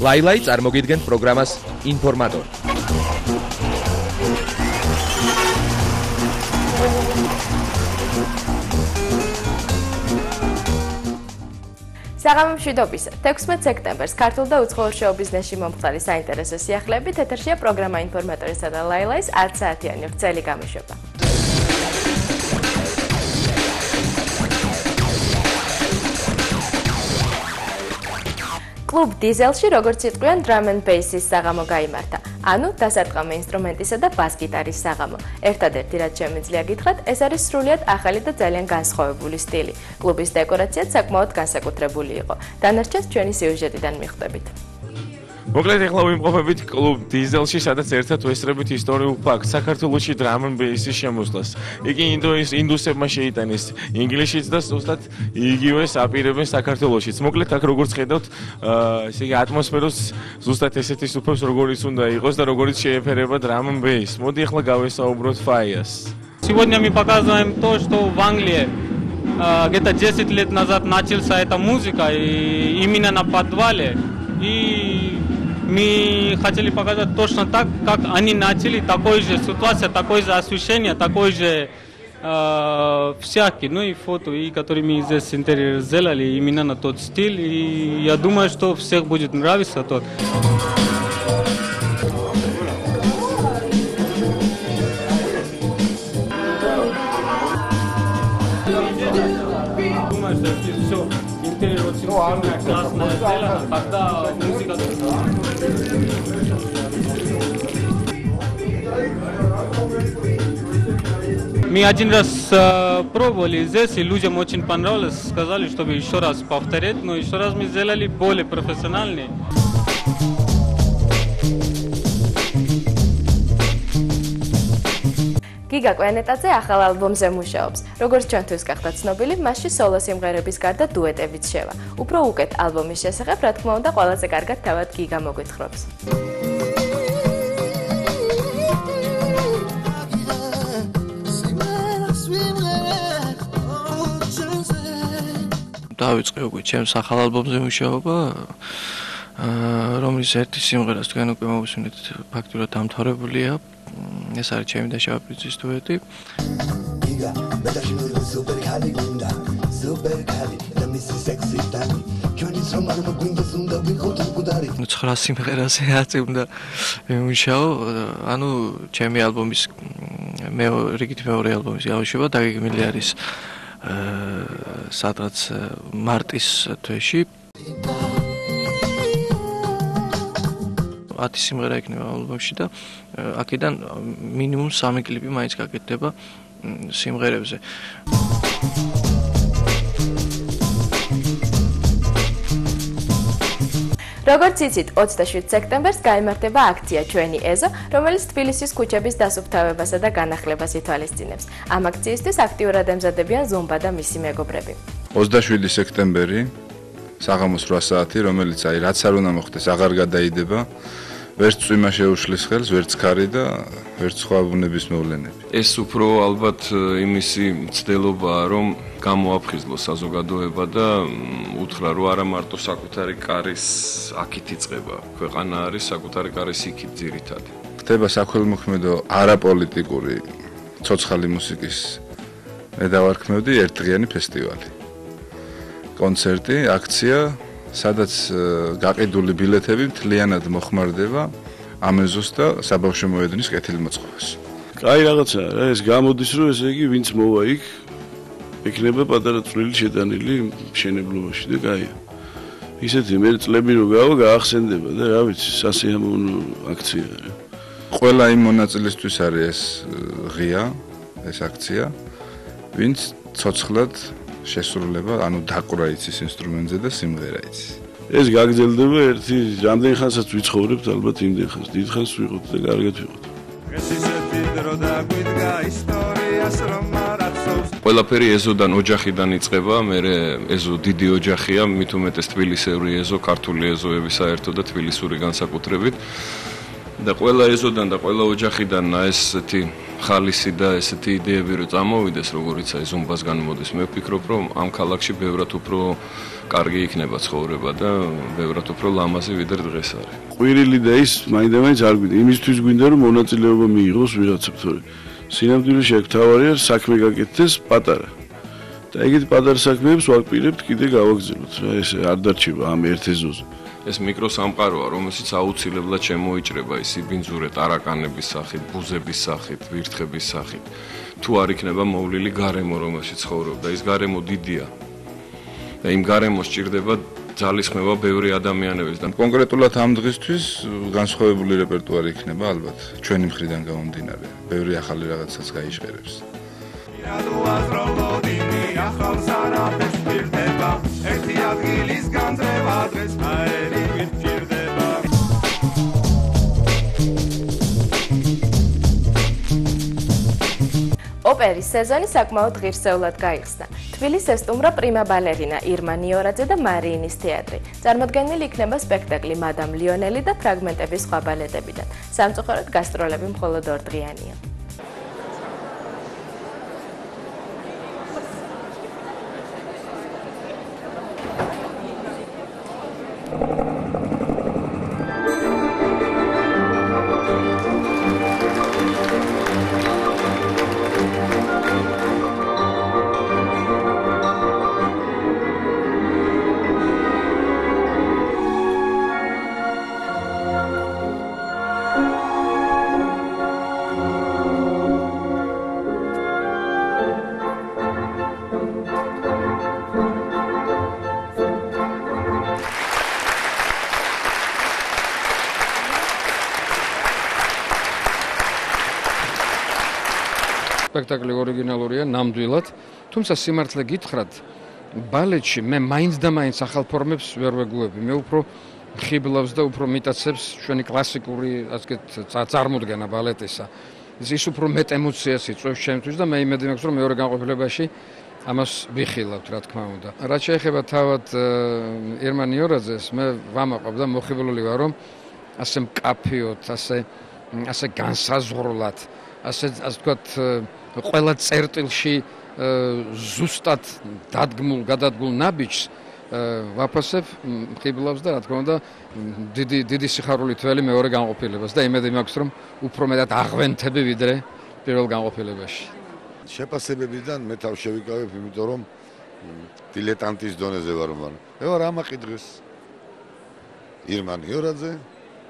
ლაილაი წარმოგიდგენთ პროგრამას ინფორმატორი. საღამო მშვიდობისა 16 სექტემბერს ქართულ და უცხოურ შოუ-ბიზნესში მომხდარი საინტერესო სიახლეებით ეთერშია პროგრამა ინფორმატორისა და ლაილაის 10 საათიანი ვრცელი გამოშვება. კლუბ დიზელში როგორც იტყვიან drum and bass-ის საღამო გაიმართა. ანუ დასარტყამი ინსტრუმენტისა და ბას-გიტარის საღამო. ერთადერთი რაც შემიძლია გითხრათ, ეს არის სრულიად ახალი და ძალიან განსხვავებული სტილი. კლუბის დეკორაციაც საკმაოდ განსაკუთრებული იყო. დანარჩენს ჩვენი სიუჟეტიდან მიხვდებით. მოკლედ ახლა ვიმყოფებით კლუბ დიზელში, სადაც ერთად ვესწრებით ისტორიულ ფაქტს საქართველოში drum and bass-ის შემოსვლას. იგი ინდუსებმა შეიტანეს ინგლისშიც და ზუსტად იგივეს აპირებენ საქართველოშიც. მოკლედ აქ როგორც ხედავთ, ესე იგი ატმოსფეროს ზუსტად ესეთი სუფევს როგორიც უნდა იყოს და როგორიც შეეფერება drum and bass. Მოდი ახლა გავესაუბროთ Фаяс. Сегодня мы показываем то, что в Англии где-то 10 лет назад начался эта музыка именно на подвале. И мы хотели показать точно так, как они начали, такой же ситуация, такое же освещение, такой же всякий, ну и фото, и которые мы здесь интерьер сделали именно на тот стиль. И я думаю, что всех будет нравиться тот. Думаю, что все интерьер очень классно сделано, когда музыка. Мы один раз пробовали здесь, и людям очень понравилось, сказали, чтобы еще раз повторить, но еще раз мы сделали более профессиональный. გიგა კვენეტაძე ახალ ალბომზე მუშაობს. როგორც ჩვენთვის გახდა ცნობილი, მასში სოლო სიმღერების გარდა დუეტებიც შევა. უფრო უკეთ ალბომის შესახებ, რა თქმა უნდა, ყველაზე კარგად თავად გიგა მოგვითხრობს. დავიწყე უკვე ჩემს ახალ ალბომზე მუშაობა, რომლის ერთი სიმღერას თქვენ უკვე მოვუსმინეთ, ფაქტურად დამთავრებულია. ეს არის ჩემი და შავაფრიცის დუეტი. ნუ 9 სიმღერაზე აწი უნდა ვიმუშაო, ანუ ჩემი ალბომის რიგით მეორე ალბომის გამოშვება დაგეგმილი არის სადღაც მარტის თვეში. 10 სიმღერა იქნება ალბომში და აქედან მინიმუმ 3 კლიპი მაინც გაკეთდება სიმღერებზე. როგორც იცით, 27 სექტემბერს გაიმართება აქცია ჩვენი ეზო, რომელიც თბილისის ქუჩების დასუფთავებასა და განახლებას ითვალისწინებს. ამ აქციისთვის აქტიურად ემზადებიან ზუმბა და მისი მეგობრები. 27 სექტემბერი საღამოს 8 საათი, რომელიც რაც არ უნდა მოხდეს, აღარ გადაიდება. ვერც წვიმა შეუშლის ხელს, ვერც ქარი და ვერც სხვა ბუნების მოვლენები. ეს უფრო ალბათ იმისი მცდელობაა, რომ გამოაფხიზლოს საზოგადოება და უთხრა, რომ არა მარტო საკუთარი კარის აქით იწყება, ქვეყანა არის საკუთარი კარის იქით ძირითადი. ხდება საქველმოქმედო არაპოლიტიკური ცოცხალი მუსიკის მე დავარქმევდი ერთდღიანი ფესტივალი. კონცერტი, აქცია, სადაც გაყიდული ბილეთები მთლიანად მოხმარდება ამეზოს და საბავშვო მოედნის კეთილმოწყობას. კაი რაღაცა რა, ეს გამოდის, რომ ესე იგი ვინც მოვა იქ, ექნება პატარა წვლილი შეტანილი მშენებლობაში და კაია. ისეთი მე წლები რო გაახსენდება და რა ვიცი, სასიამოვნო აქცია რა. ყველა იმ მონაწილისთვის არის ეს ღია, ეს აქცია, ვინც ცოცხლად შესრულება, ანუ დაკვრა იცის ინსტრუმენტზე და სიმღერა იცის. ეს გაგრძელდება ერთი რამდენ ხანსაც ვიცხოვრებთ, ალბათ იმდენ ხანს, დიდ ხანს ვიყოთ და კარგად ვიყოთ. ყველაფერი ეზოდან, ოჯახიდან იწყება, მე ეზო დიდი ოჯახია, მით უმეტეს თბილისური ეზო, ქართული ეზოები საერთოდ და თბილისური განსაკუთრებით. და ყველა ეზოდან და ყველა ოჯახიდან ესეთი ხალისი და ესეთი იდეები რო წამოვიდეს, როგორიც აი ზუმბასგან მოდის, მე ვფიქრობ, რომ ამ ქალაქში ბევრად უფრო კარგი იქნება ცხოვრება და ბევრად უფრო ლამაზი ვიდრე დღეს არის. ყვირილი და ის მაინდა-მაინც არ გვინდა. იმისთვის გვინდა რომ მონაწილეობა მიიღოს ვიღაცამ, თორე სინამდვილეში აქ თავარია საქმე გაკეთდეს პატარა. და ეგეთი პატარა საქმეებს ვაკპირებთ, კიდე გავაგზავნოთ რა, ეს არ დარჩება ამ ერთ ეზოზე. ეს მიკროსამყაროა, რომელშიც აუცილებლად შემოიჭრება ის იბინძურე ტარაკანების სახით, ბუზების სახით, ვირთხების სახით. თუ არ იქნება მოვლილი გარემო, რომელშიც ცხოვრობ და ის გარემო დიდია. და იმ გარემოს სჭირდება ძალისხმევა ბევრი ადამიანების და კონკრეტულად ამ დღისთვის განსხვავებული რეპერტუარი იქნება ალბათ ჩვენი მხრიდან გამომდინარე. ბევრი ახალი რაღაცაც გაიჟღერებს. ოპერის სეზონი საკმაოდ ღირსეულად გაიხსნა. თბილისს ესტუმრა პრიმა ბალერინა ირმა ნიორაძე და მარიინის თეატრი. წარმოდგენილი იქნება სპექტაკლი მადამ ლიონელი და ფრაგმენტების სხვა ბალეტებიდან. სამწუხაროდ გასტროლები მხოლოდ 2 დღიანია. სპექტაკლი ორიგინალურია ნამდვილად, თუმცა სიმართლე გითხრათ, ბალეტში მე მაინც და მაინც ახალ ფორმებს ვერ ვეგუები. მე უფრო ხიბლავს და უფრო მიტაცებს ჩვენი კლასიკური ასეთ წარმოდგენა ბალეტისა. ის უფრო მეტ ემოციას იწვევს ჩემთვის და მე იმედი მაქვს, რომ მეორე განყოფილებაში ამას ვიხილავთ, რა თქმა უნდა. რაც შეეხება თავად ირმა ნიორაძეს, მე ვამაყობ და მოხიბლული ვარ, რომ ასე მკაფიოდ, ასე განსაზღვრულად, ასე ვთქვათ, ყველა წერტილში ზუსტად გადადგმულ ნაბიჯს ვაფასებ, ხიბლავს და რა თქმა უნდა დიდი სიხარულით ველი მეორე განყოფილებას და იმედი მაქვს, რომ უფრო მეტად აღვენთები ვიდრე პირველ განყოფილებაში. შეფასებებიდან მე თავ შევიკავებ, იმიტომ რომ დილეტანტის დონეზე ვარ მან. მე ვარ ამაყი დღეს ირმა ნიორაძე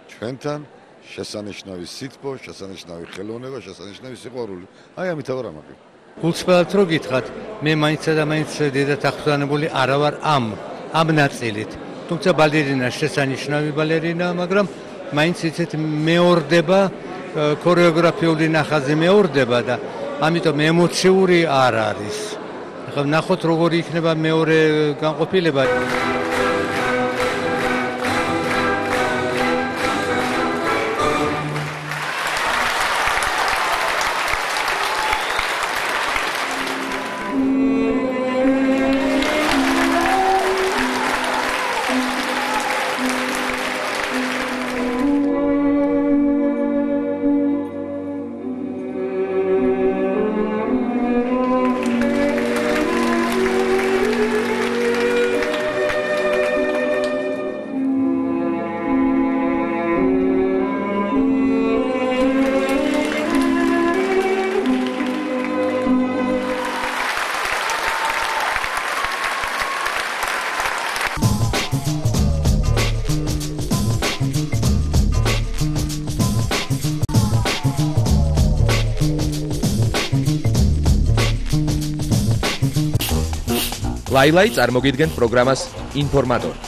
ჩვენთან შესანიშნავი სიტყვა, შესანიშნავი ხელოვნება, შესანიშნავი სიყვარული. აი ამით ვარ ამაყი. გულწრფელად რო გითხრათ, მე მაინც და მაინც დედათ აღსვანებული არა ვარ ამ ნაწილით. თუმცა ბალერინა შესანიშნავი ბალერინაა, მაგრამ მაინც იცით მეორდება ქორეოგრაფიული ნახაზი მეორდება და ამიტომ ემოციური არ არის. ახლა ნახოთ როგორი იქნება მეორე განყოფილება. ლაილაი წარმოგიდგენთ პროგრამას ინფორმატორი.